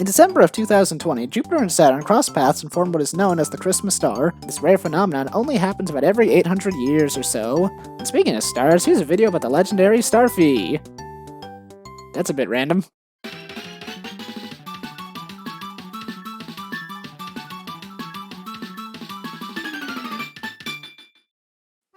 In December of 2020, Jupiter and Saturn cross paths and form what is known as the Christmas star. This rare phenomenon only happens about every 800 years or so. And speaking of stars, here's a video about the Legendary Starfy. That's a bit random.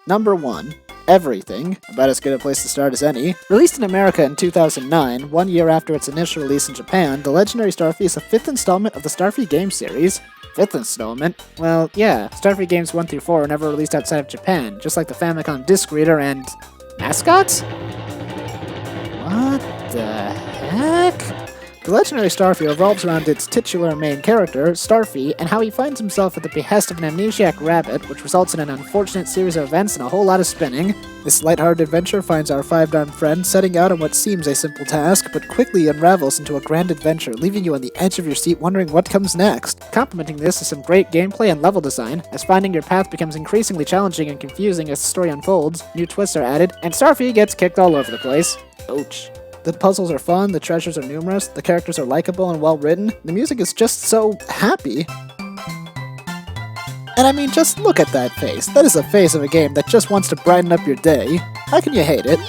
Number 1. Everything, about as good a place to start as any. Released in America in 2009, 1 year after its initial release in Japan, the Legendary Starfy is the 5th installment of the Starfy game series. 5th installment? Well, yeah, Starfy games 1 through 4 were never released outside of Japan, just like the Famicom disc reader and... mascots? What the heck? The Legendary Starfy revolves around its titular main character, Starfy, and how he finds himself at the behest of an amnesiac rabbit, which results in an unfortunate series of events and a whole lot of spinning. This lighthearted adventure finds our five-armed friend setting out on what seems a simple task, but quickly unravels into a grand adventure, leaving you on the edge of your seat wondering what comes next. Complementing this is some great gameplay and level design, as finding your path becomes increasingly challenging and confusing as the story unfolds, new twists are added, and Starfy gets kicked all over the place. Ouch. The puzzles are fun, the treasures are numerous, the characters are likable and well written, the music is just so happy. And I mean, just look at that face. That is the face of a game that just wants to brighten up your day. How can you hate it?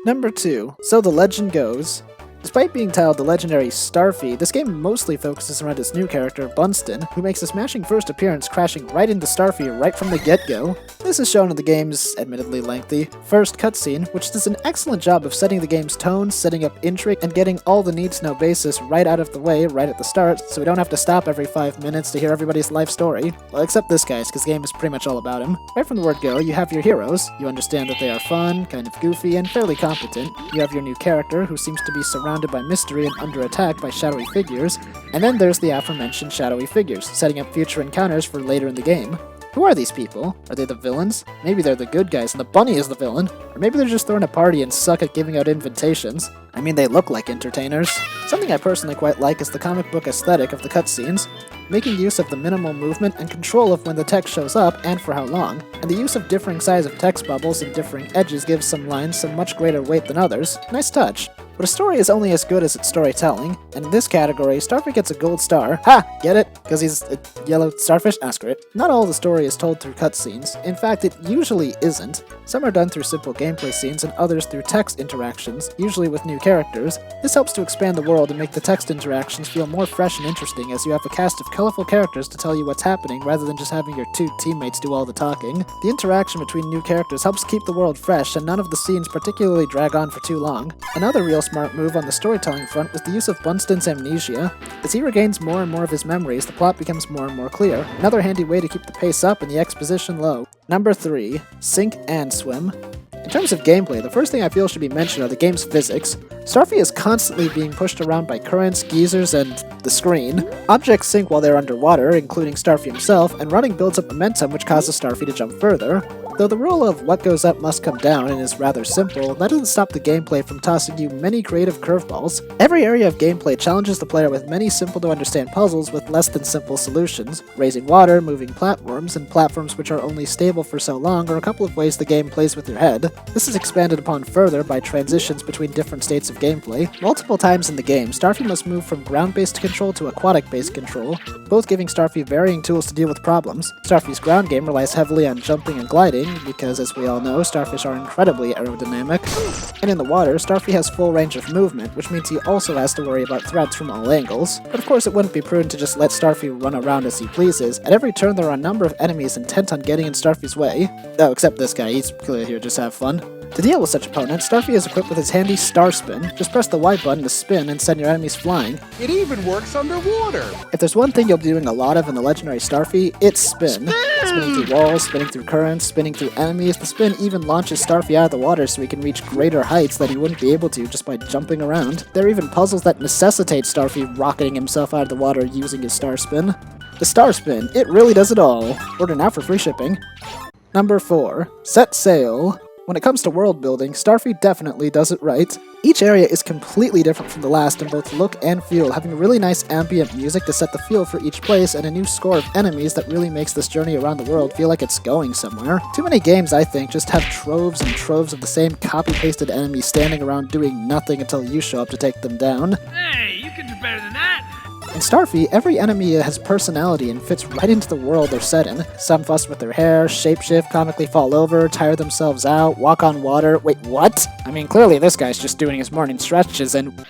Number 2. So the legend goes. Despite being titled The Legendary Starfy, this game mostly focuses around its new character, Bunston, who makes a smashing first appearance crashing right into Starfy right from the get-go. This is shown in the game's, admittedly lengthy, first cutscene, which does an excellent job of setting the game's tone, setting up intrigue, and getting all the need-to-know basis right out of the way right at the start, so we don't have to stop every 5 minutes to hear everybody's life story. Well, except this guy's, because the game is pretty much all about him. Right from the word go, you have your heroes. You understand that they are fun, kind of goofy, and fairly competent. You have your new character, who seems to be surrounded by mystery and under attack by shadowy figures, and then there's the aforementioned shadowy figures, setting up future encounters for later in the game. Who are these people? Are they the villains? Maybe they're the good guys and the bunny is the villain, or maybe they're just throwing a party and suck at giving out invitations. I mean, they look like entertainers. Something I personally quite like is the comic book aesthetic of the cutscenes, making use of the minimal movement and control of when the text shows up and for how long, and the use of differing size of text bubbles and differing edges gives some lines some much greater weight than others. Nice touch. But a story is only as good as its storytelling, and in this category, Starfy gets a gold star. Ha! Get it? Because he's a yellow starfish? Ask it. Not all the story is told through cutscenes. In fact, it usually isn't. Some are done through simple gameplay scenes and others through text interactions, usually with new characters. This helps to expand the world and make the text interactions feel more fresh and interesting as you have a cast of colorful characters to tell you what's happening rather than just having your two teammates do all the talking. The interaction between new characters helps keep the world fresh and none of the scenes particularly drag on for too long. Another real smart move on the storytelling front was the use of Bunston's amnesia. As he regains more and more of his memories, the plot becomes more and more clear. Another handy way to keep the pace up and the exposition low. Number 3. Sink and swim. In terms of gameplay, the first thing I feel should be mentioned are the game's physics. Starfy is constantly being pushed around by currents, geysers, and the screen. Objects sink while they're underwater, including Starfy himself, and running builds up momentum which causes Starfy to jump further. Though the rule of what goes up must come down and is rather simple, that doesn't stop the gameplay from tossing you many creative curveballs. Every area of gameplay challenges the player with many simple-to-understand puzzles with less than simple solutions. Raising water, moving platforms, and platforms which are only stable for so long are a couple of ways the game plays with your head. This is expanded upon further by transitions between different states of gameplay. Multiple times in the game, Starfy must move from ground-based control to aquatic-based control, both giving Starfy varying tools to deal with problems. Starfy's ground game relies heavily on jumping and gliding, because as we all know, starfish are incredibly aerodynamic. And in the water, Starfy has full range of movement, which means he also has to worry about threats from all angles. But of course it wouldn't be prudent to just let Starfy run around as he pleases. At every turn there are a number of enemies intent on getting in Starfy's way. Oh, except this guy, he's clearly here just to have fun. To deal with such opponents, Starfy is equipped with his handy Star Spin. Just press the Y button to spin and send your enemies flying. It even works underwater! If there's one thing you'll be doing a lot of in the Legendary Starfy, it's spin. Spinning through walls, spinning through currents, spinning through enemies. The spin even launches Starfy out of the water so he can reach greater heights that he wouldn't be able to just by jumping around. There are even puzzles that necessitate Starfy rocketing himself out of the water using his Star Spin. The Star Spin, it really does it all. Order now for free shipping. Number 4. Set sail. When it comes to world building, Starfy definitely does it right. Each area is completely different from the last in both look and feel, having really nice ambient music to set the feel for each place and a new score of enemies that really makes this journey around the world feel like it's going somewhere. Too many games, I think, just have troves and troves of the same copy-pasted enemies standing around doing nothing until you show up to take them down. Hey, you can do better than that! In Starfy, every enemy has personality and fits right into the world they're set in. Some fuss with their hair, shapeshift, comically fall over, tire themselves out, walk on water. Wait, what? I mean, clearly this guy's just doing his morning stretches and...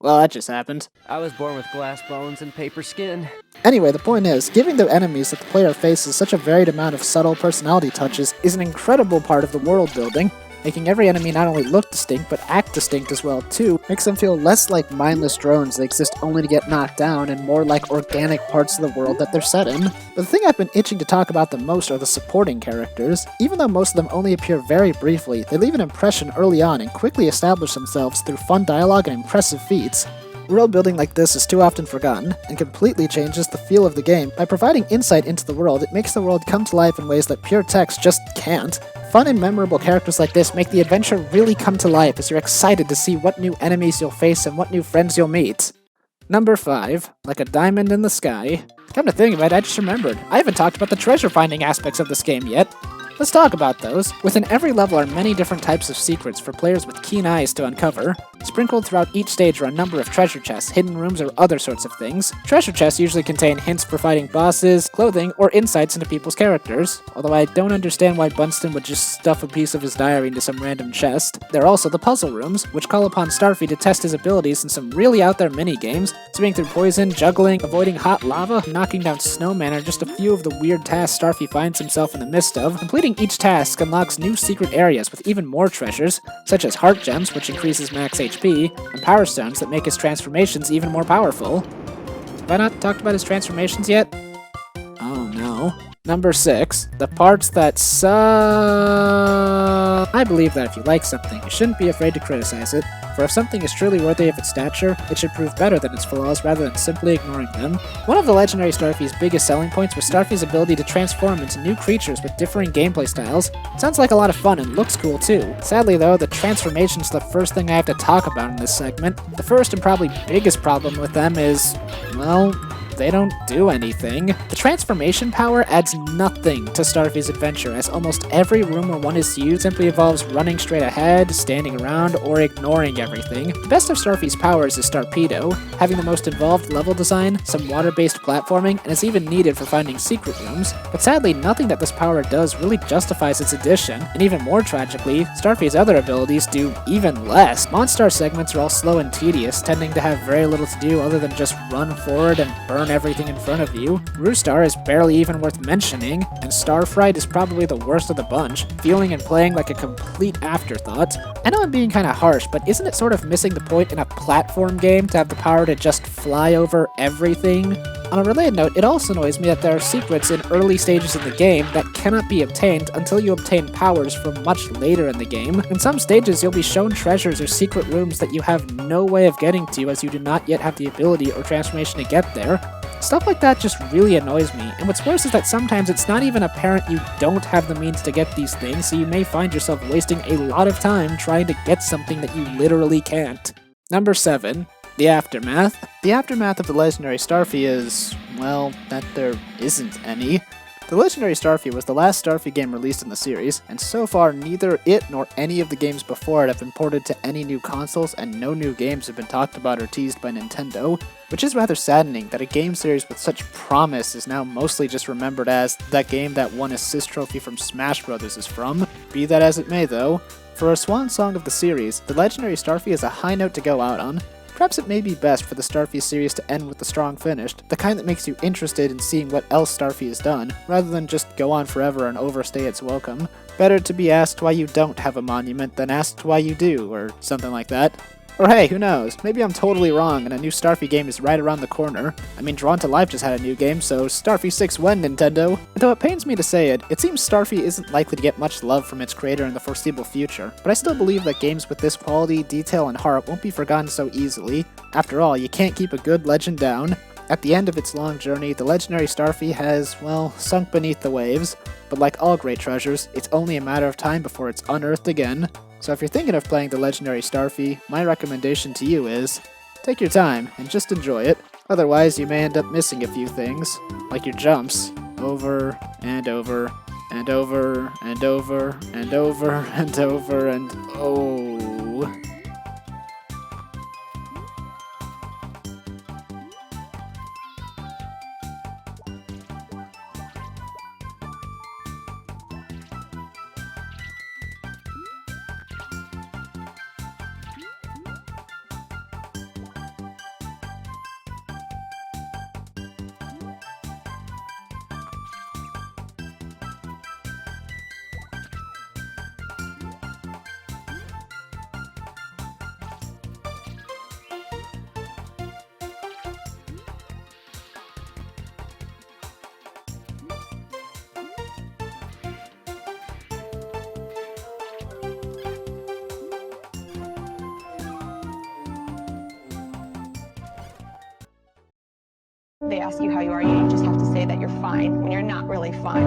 Well, that just happened. I was born with glass bones and paper skin. Anyway, the point is, giving the enemies that the player faces such a varied amount of subtle personality touches is an incredible part of the world building. Making every enemy not only look distinct, but act distinct as well too, makes them feel less like mindless drones that exist only to get knocked down, and more like organic parts of the world that they're set in. But the thing I've been itching to talk about the most are the supporting characters. Even though most of them only appear very briefly, they leave an impression early on and quickly establish themselves through fun dialogue and impressive feats. World building like this is too often forgotten, and completely changes the feel of the game. By providing insight into the world, it makes the world come to life in ways that pure text just can't. Fun and memorable characters like this make the adventure really come to life as you're excited to see what new enemies you'll face and what new friends you'll meet. Number 5. Like a diamond in the sky. Come to think of it, I just remembered. I haven't talked about the treasure finding aspects of this game yet. Let's talk about those. Within every level are many different types of secrets for players with keen eyes to uncover. Sprinkled throughout each stage are a number of treasure chests, hidden rooms, or other sorts of things. Treasure chests usually contain hints for fighting bosses, clothing, or insights into people's characters, although I don't understand why Bunston would just stuff a piece of his diary into some random chest. There are also the puzzle rooms, which call upon Starfy to test his abilities in some really out-there mini-games. Swimming through poison, juggling, avoiding hot lava, knocking down snowmen are just a few of the weird tasks Starfy finds himself in the midst of. Completing each task unlocks new secret areas with even more treasures, such as heart gems, which increases max HP, and power stones that make his transformations even more powerful. Have I not talked about his transformations yet? Oh no. Number 6. The parts that suck. I believe that if you like something, you shouldn't be afraid to criticize it, for if something is truly worthy of its stature, it should prove better than its flaws rather than simply ignoring them. One of the Legendary Starfy's biggest selling points was Starfy's ability to transform into new creatures with differing gameplay styles. Sounds like a lot of fun and looks cool too. Sadly though, the transformation's the first thing I have to talk about in this segment. The first and probably biggest problem with them is, well, they don't do anything. The transformation power adds nothing to Starfy's adventure, as almost every room where one is used simply involves running straight ahead, standing around, or ignoring everything. The best of Starfy's powers is Starpedo, having the most involved level design, some water-based platforming, and is even needed for finding secret rooms. But sadly, nothing that this power does really justifies its addition, and even more tragically, Starfy's other abilities do even less. Monstar segments are all slow and tedious, tending to have very little to do other than just run forward and burn everything in front of you. Roostar is barely even worth mentioning, and Starfright is probably the worst of the bunch, feeling and playing like a complete afterthought. I know I'm being kinda harsh, but isn't it sort of missing the point in a platform game to have the power to just fly over everything? On a related note, it also annoys me that there are secrets in early stages of the game that cannot be obtained until you obtain powers from much later in the game. In some stages, you'll be shown treasures or secret rooms that you have no way of getting to, as you do not yet have the ability or transformation to get there. Stuff like that just really annoys me, and what's worse is that sometimes it's not even apparent you don't have the means to get these things, so you may find yourself wasting a lot of time trying to get something that you literally can't. Number 7. The Aftermath. The aftermath of the Legendary Starfy is, well, that there isn't any. The Legendary Starfy was the last Starfy game released in the series, and so far neither it nor any of the games before it have been ported to any new consoles, and no new games have been talked about or teased by Nintendo, which is rather saddening that a game series with such promise is now mostly just remembered as that game that won assist trophy from Smash Bros. Is from. Be that as it may though, for a swan song of the series, the Legendary Starfy is a high note to go out on. Perhaps it may be best for the Starfy series to end with a strong finish, the kind that makes you interested in seeing what else Starfy has done, rather than just go on forever and overstay its welcome. Better to be asked why you don't have a monument than asked why you do, or something like that. Or hey, who knows, maybe I'm totally wrong and a new Starfy game is right around the corner. I mean, Drawn to Life just had a new game, so Starfy 6 when, Nintendo? Though it pains me to say it, it seems Starfy isn't likely to get much love from its creator in the foreseeable future, but I still believe that games with this quality, detail, and heart won't be forgotten so easily. After all, you can't keep a good legend down. At the end of its long journey, the Legendary Starfy has, well, sunk beneath the waves, but like all great treasures, it's only a matter of time before it's unearthed again. So if you're thinking of playing the Legendary Starfy, my recommendation to you is, take your time and just enjoy it. Otherwise, you may end up missing a few things, like your jumps, over and over and over and over and over and over and oh. They ask you how you are, you just have to say that you're fine when you're not really fine.